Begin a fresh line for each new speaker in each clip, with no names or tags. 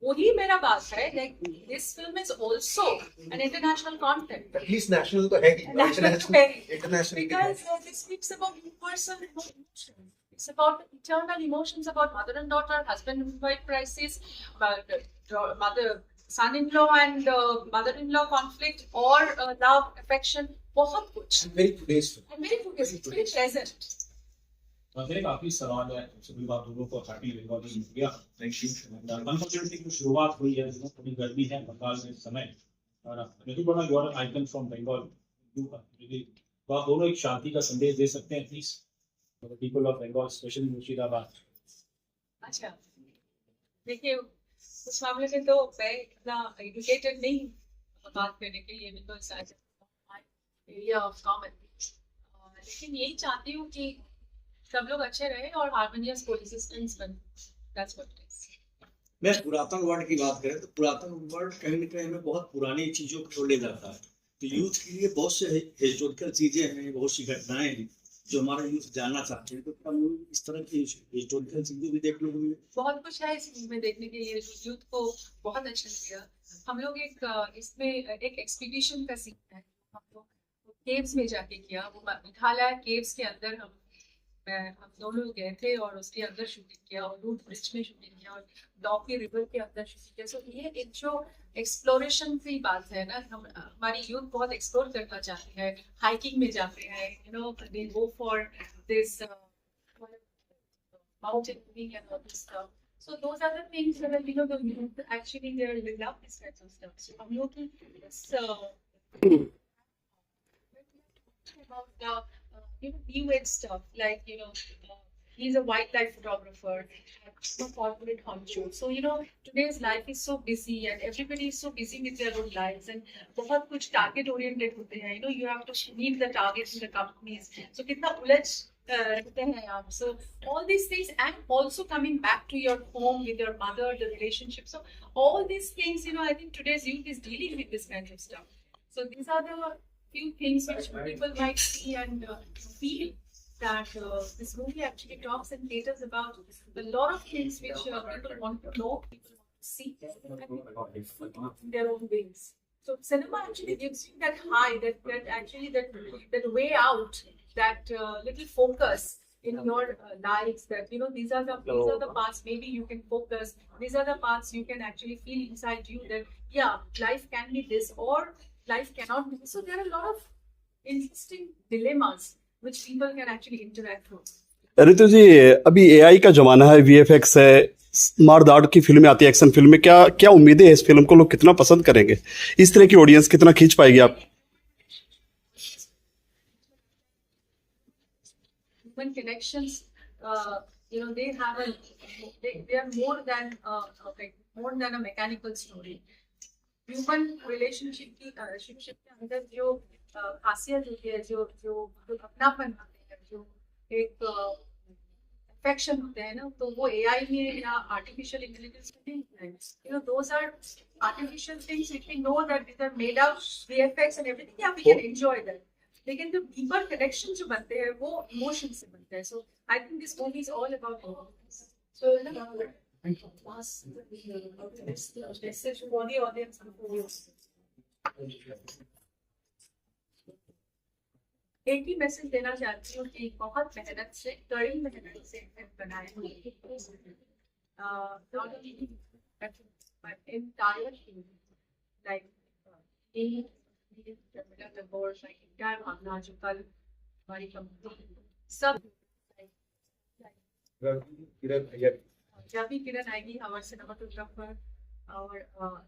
वही मेरा बात है, like this film is also an international content.
At least national तो है ही,
National
international
because this speaks about universal emotions. It's about eternal emotions about mother and daughter, husband and wife crisis, son-in-law and mother-in-law conflict, or love, affection, बहुत कुछ.
And very today's film.
And very focused, it's very present.
मेरे काफी सवाल है सभी बात लोगों को happy Bengali India thank you unfortunately की शुरुआत हुई है थोड़ी गर्मी है बंगाल में इस समय और मेरे बड़ा you are an icon from Bengal you really तो आप दोनों एक शांति का संदेश दे सकते हैं please for the people of Bengal specially Murshidabad. अच्छा
देखिए उस मामले में तो मैं इतना एजुकेटेड नहीं बात करने के लिए बिकॉज एरिया ऑफ कॉमन लेकिन यही चाहती हूँ कि सब लोग अच्छे रहे और हार्मोनियस कोएग्जिस्टेंस बने. That's what it is.
मैं पुरातन वर्ड की बात करें तो पुरातन वर्ड कहीं न कहीं हमें बहुत पुरानी चीजों को ले जाता है. तो यूथ के लिए बहुत से हिस्टोरिकल चीजें हैं, बहुत सी घटनाएं हैं जो हमारा यूथ जानना चाहते हैं. तो क्या लोग इस तरह की हिस्टोरिकल चीजें भी देख लोगे?
बहुत कुछ है इस मूवी में देखने के लिए. यूथ को बहुत अच्छा लगेगा. हम लोग एक इसमें एक एक्सपीडिशन का सीन है. हम लोग केव्स में जाके किया. वो मेघालय केव्स के अंदर हम दोनों गए थे और उसके अंदर शूटिंग किया और रूट ब्रिज में शूटिंग किया और डॉकी रिवर के अंदर शूटिंग किया. सो ये एक जो एक्सप्लोरेशन की बात है ना, हमारी यूथ बहुत एक्सप्लोर करना चाहती है. हाइकिंग में जाते हैं, you know, they go for this mountaineering and all this stuff. So those are the things that you know the youth actually they love this kind of stuff. So हम लोग about the new age stuff like he's a wildlife photographer, a corporate honcho. So today's life is so busy and everybody is so busy with their own lives and बहुत कुछ target oriented होते हैं. You have to meet the targets in the companies. So कितना उलझ रहते हैं आप. So all these things and also coming back to your home with your mother, the relationship. So all these things I think today's youth is dealing with this kind of stuff. So these are the few things which people might see and feel that this movie actually talks and caters about a lot of things which people want to know, people want to see, and in their own ways. So cinema actually gives you that high, that actually that way out, that little focus in your lives. That these are the parts maybe you can focus. These are the parts you can actually feel inside you that life can be this or life cannot be. So there are a lot of interesting dilemmas which people can actually interact with.
ऋतु जी, अभी AI का जमाना है, VFX है, मार-दाड़ की फिल्में आती है, action फिल्में. क्या उम्मीदें हैं इस फिल्म को? लोग कितना पसंद करेंगे? इस तरह की ऑडियंस कितना खींच पाएगी आप?
Human connections, they have they are more than a mechanical story. Human relationship के अंदर जो खासियत होती है, जो अपनापन होते हैं, जो एक अफेक्शन होते हैं ना, तो वो एआई में या आर्टिफिशियल इंटेलिजेंस में नहीं है. Those are artificial things which we know that they are made out VFX and everything. We can enjoy that. लेकिन जो डीपर कनेक्शन जो बनते हैं वो इमोशन से बनते हैं. So I think this movie is all about emotions. So message for the audience before you. एक ही मैसेज देना चाहती हूँ कि बहुत मेहनत से, कड़ी मेहनत से बनाए हुए entire team, like the board, like entire भावना जो कल हमारी कंपनी सब Ravi Kiran आएगी, our cinematographer, our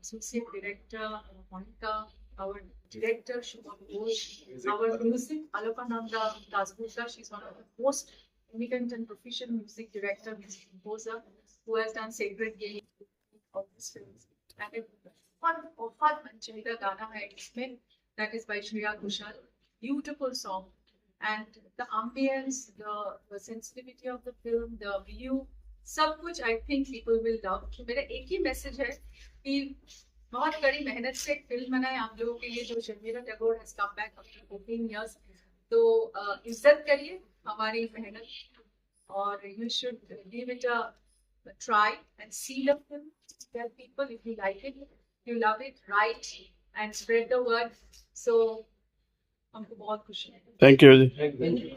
associate director Monica, our director Shubham Ghosh, our music Alokananda Dasgupta. She's one of the most eminent and proficient music director, music composer, who has done Sacred Game of this film. And बहुत मनचाहीदा गाना है इसमें, that is by Shreya Ghoshal. Beautiful song, and the ambience, the sensitivity of the film, the view, सब कुछ I think people will love. तो मेरा एक ही message है कि बहुत कड़ी मेहनत से एक फिल्म बनाए आप लोगों के लिए, जो Sharmila Tagore has come back after 14 years. तो इज्जत करिए हमारी मेहनत और you should give it a try and see the film. tell people if you like it, you love it, write and spread the word. So हमको बहुत खुशी है.
Thank you ji.
Thank you.